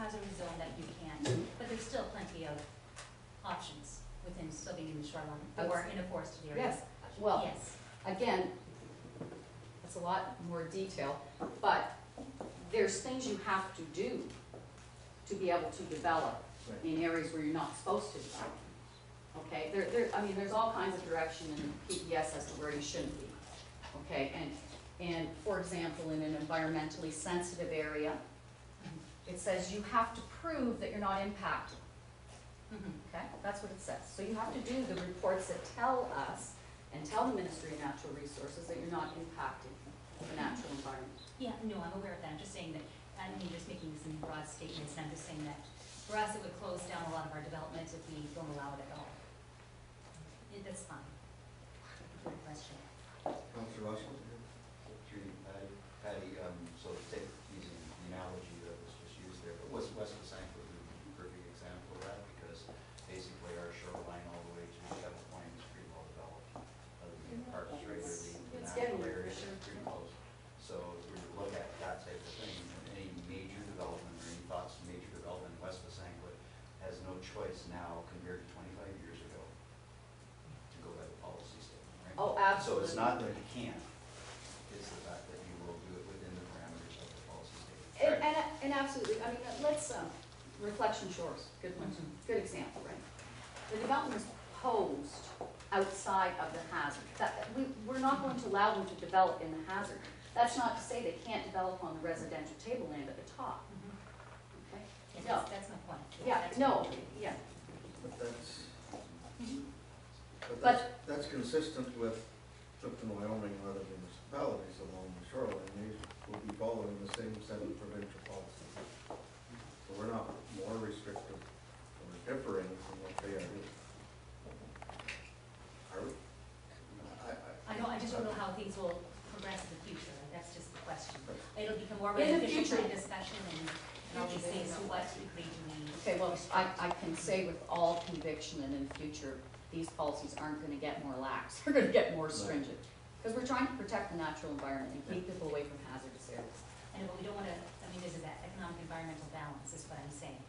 hazardous zone that you can't, but there's still plenty of options within still being in the shoreline or in a forested area. Yes, well, Yes. again, it's a lot more detail, but there's things you have to do to be able to develop in areas where you're not supposed to develop. Okay, I mean, there's all kinds of direction in PPS as to where you shouldn't be. Okay, and for example, in an environmentally sensitive area, it says you have to prove that you're not impacted. Okay, that's what it says. So you have to do the reports that tell us and tell the Ministry of Natural Resources that you're not impacting the natural environment. Yeah, no, I'm aware of that. I'm just saying that, I mean, just making some broad statements, and I'm just saying that for us, it would close down a lot of our development if we don't allow it at all. That's fine. Good question. Councillor Russell? Through you, Patty, so take using the analogy that was just used there, but West Saint would be a perfect example of that, because basically our shoreline all the way to Shepherd Point is pretty well developed. Other than parts regularly, the natural area is pretty close. So if we look at that type of thing, any major development or any thoughts of major development in West Saint has no choice now compared to 25 years ago to go by the policy statement, right? Oh, absolutely. So it's not that you can't, it's the fact that you will do it within the parameters of the policy statement. And absolutely, I mean, let's, Reflection Shores, good one, good example, right? The development is posed outside of the hazard. We're not going to allow them to develop in the hazard. That's not to say they can't develop on the residential tableland at the top. Okay? Yes, No. that's my point. Yeah, That's no, my point. yeah. But that's consistent with Clifton, Wyoming, and other municipalities along the shoreline. They will be following the same set of provincial policies. So we're not more restrictive or differing from what they are doing. Are we? I know, I just don't know how things will progress in the future. That's just the question. It'll become more of In an the official future. plan discussion and all these things, so what degree do we? Okay, well, I can say with all conviction that in the future, these policies aren't going to get more lax. They're going to get more stringent. Because we're trying to protect the natural environment and keep people away from hazardous areas. And but we don't want to, I mean, there's that economic environmental balance is what I'm saying.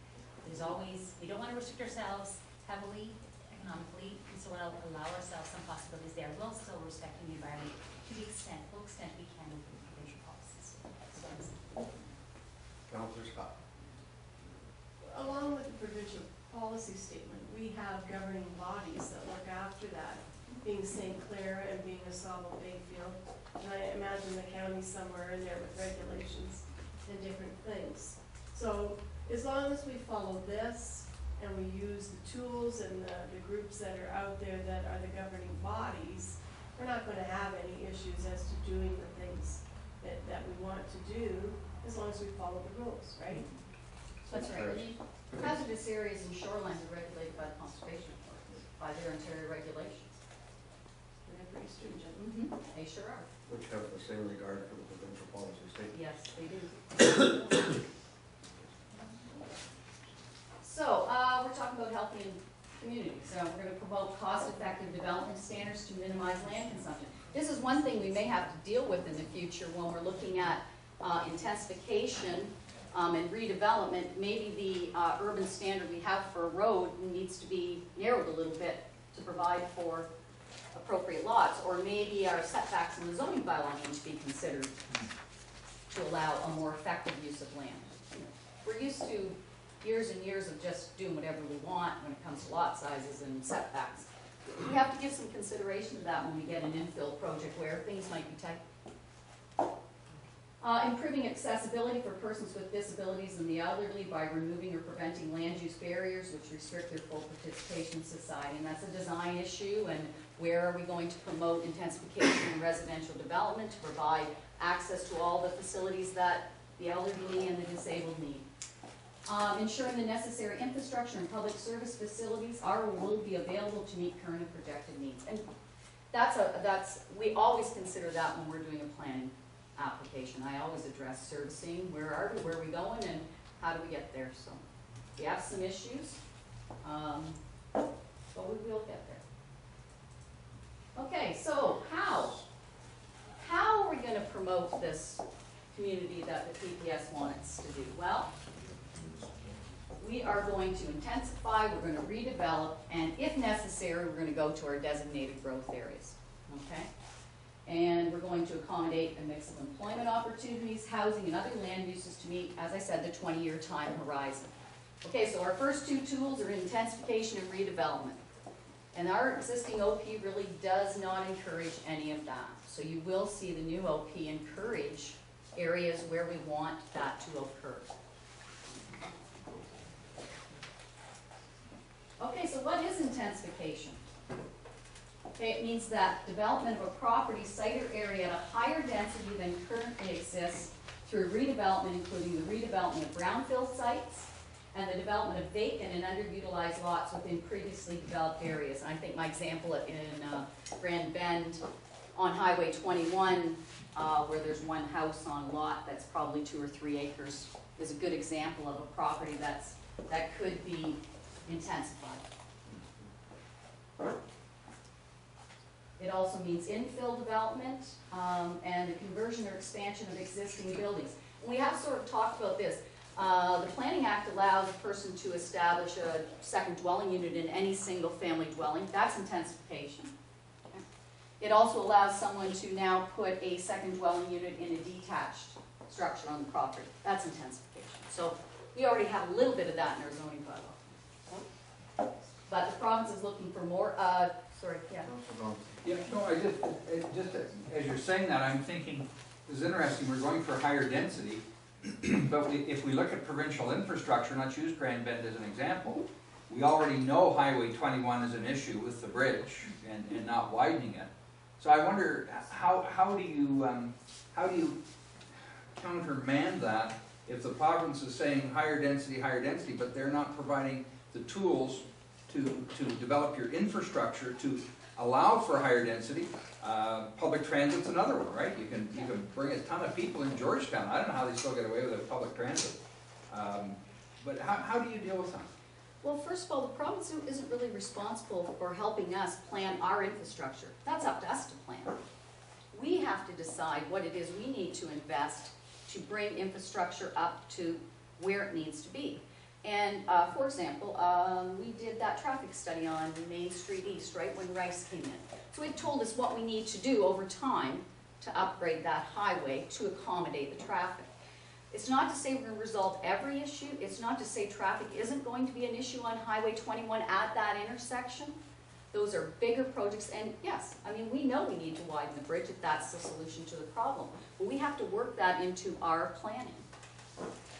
There's always, we don't want to restrict ourselves heavily economically, and so we'll allow ourselves some possibilities there, while still respecting the environment to the full extent we can within provincial policies. So I'm saying. Councillor Scott. Along with the provincial policy statement, we have governing bodies that look after that, being St. Clair and being Asaba Bayfield. And I imagine the county somewhere in there with regulations and different things. So as long as we follow this and we use the tools and the groups that are out there that are the governing bodies, we're not going to have any issues as to doing the things that we want to do, as long as we follow the rules, right? That's right. Hazardous areas and shorelines are regulated by the Conservation Authority, by their interior regulations. They're pretty stringent. They sure are. Which have the same regard for the provincial policy statement. Yes, they do. So, we're talking about healthy communities. So we're going to promote cost-effective development standards to minimize land consumption. This is one thing we may have to deal with in the future when we're looking at intensification and redevelopment. Maybe the urban standard we have for a road needs to be narrowed a little bit to provide for appropriate lots, or maybe our setbacks in the zoning bylaw need to be considered to allow a more effective use of land. We're used to years and years of just doing whatever we want when it comes to lot sizes and setbacks. We have to give some consideration to that when we get an infill project where things might be tight. Improving accessibility for persons with disabilities and the elderly by removing or preventing land use barriers which restrict their full participation in society. And that's a design issue, and where are we going to promote intensification in residential development to provide access to all the facilities that the elderly and the disabled need. Ensuring the necessary infrastructure and public service facilities are or will be available to meet current and projected needs. And we always consider that when we're doing a planning application. I always address servicing, where are we going, and how do we get there. So we have some issues, but we will get there. Okay, so how are we going to promote this community that the PPS wants us to do? Well, we are going to intensify, we're going to redevelop, and if necessary, we're going to go to our designated growth areas, okay? And we're going to accommodate a mix of employment opportunities, housing, and other land uses to meet, as I said, the 20-year time horizon. Okay, so our first two tools are intensification and redevelopment. And our existing OP really does not encourage any of that. So you will see the new OP encourage areas where we want that to occur. Okay, so what is intensification? Okay, it means that development of a property, site, or area at a higher density than currently exists through redevelopment, including the redevelopment of brownfield sites and the development of vacant and underutilized lots within previously developed areas. And I think my example in Grand Bend on Highway 21, where there's one house on a lot that's probably 2 or 3 acres, is a good example of a property that could be intensified. It also means infill development and the conversion or expansion of existing buildings. And we have sort of talked about this. The Planning Act allows a person to establish a second dwelling unit in any single family dwelling. That's intensification. Okay. It also allows someone to now put a second dwelling unit in a detached structure on the property. That's intensification. So we already have a little bit of that in our zoning bylaw. But the province is looking for more, sorry, yeah. Yeah, no, I just as you're saying that, I'm thinking, this is interesting, we're going for higher density, but if we look at provincial infrastructure, let's use Grand Bend as an example, we already know Highway 21 is an issue with the bridge and not widening it. So I wonder, how do you countermand that if the province is saying higher density, but they're not providing the tools to develop your infrastructure to allow for higher density? Public transit's another one, right? You can bring a ton of people in Georgetown. I don't know how they still get away with public transit. But how do you deal with that? Well, first of all, the province isn't really responsible for helping us plan our infrastructure. That's up to us to plan. We have to decide what it is we need to invest to bring infrastructure up to where it needs to be. And for example, we did that traffic study on Main Street East, right, when Rice came in. So it told us what we need to do over time to upgrade that highway to accommodate the traffic. It's not to say we're going to resolve every issue. It's not to say traffic isn't going to be an issue on Highway 21 at that intersection. Those are bigger projects, and yes, I mean, we know we need to widen the bridge if that's the solution to the problem. But we have to work that into our planning.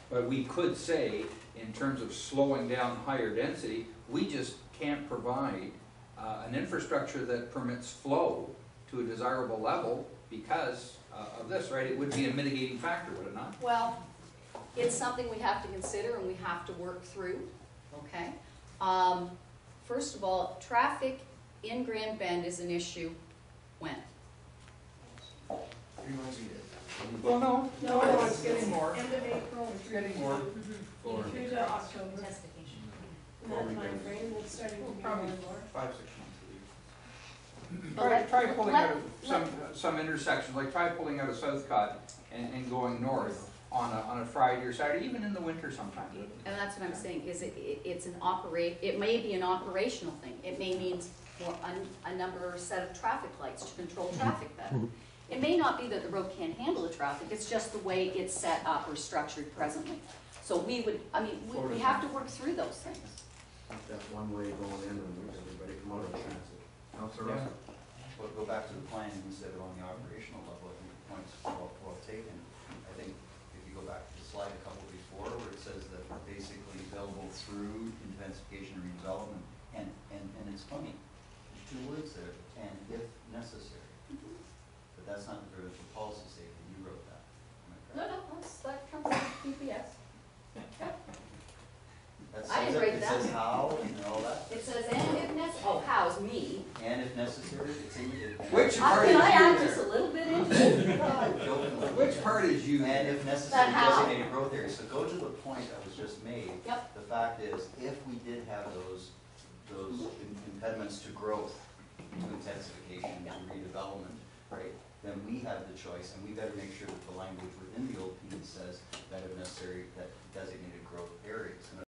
But we could say, in terms of slowing down higher density, we just can't provide an infrastructure that permits flow to a desirable level because of this, right? It would be a mitigating factor, would it not? Well, it's something we have to consider and we have to work through, okay? First of all, traffic in Grand Bend is an issue when? 3 months a year. Well, no, No, it's getting more. End of April. It's getting more. Through to October. Intensification. In that time frame, it's starting to be more Probably and more. 5-6 months Try pulling out of some intersections, like try pulling out of Southcott and going north on a Friday or Saturday, even in the winter sometimes. And that's what I'm saying, is it may be an operational thing. It may mean more a number set of traffic lights to control traffic better. It may not be that the road can't handle the traffic, it's just the way it's set up or structured presently. So we have to work through those things. That one way going in and everybody come out of transit. Councilor Russell? Well, go back to the planning instead of on the operational level. I think the point's well taken. I think if you go back to the slide a couple before where it says that basically available through intensification and redevelopment, and it's funny, there's 2 words there, and if necessary. But that's not the provincial policy statement, you wrote that. Am I correct? No, that comes from PPS. That I didn't says write it that. says how and all that, It says, and if necessary, oh, how's me? and if necessary, it's in it. Which part is Can I you add there? just a little bit into it? Which part is you? And if necessary, But how? designated growth areas. So go to the point that was just made. Yep. The fact is, if we did have those impediments to growth, to intensification, to redevelopment, right, then we have the choice, and we better make sure that the language within the OP says that if necessary, that designated growth areas.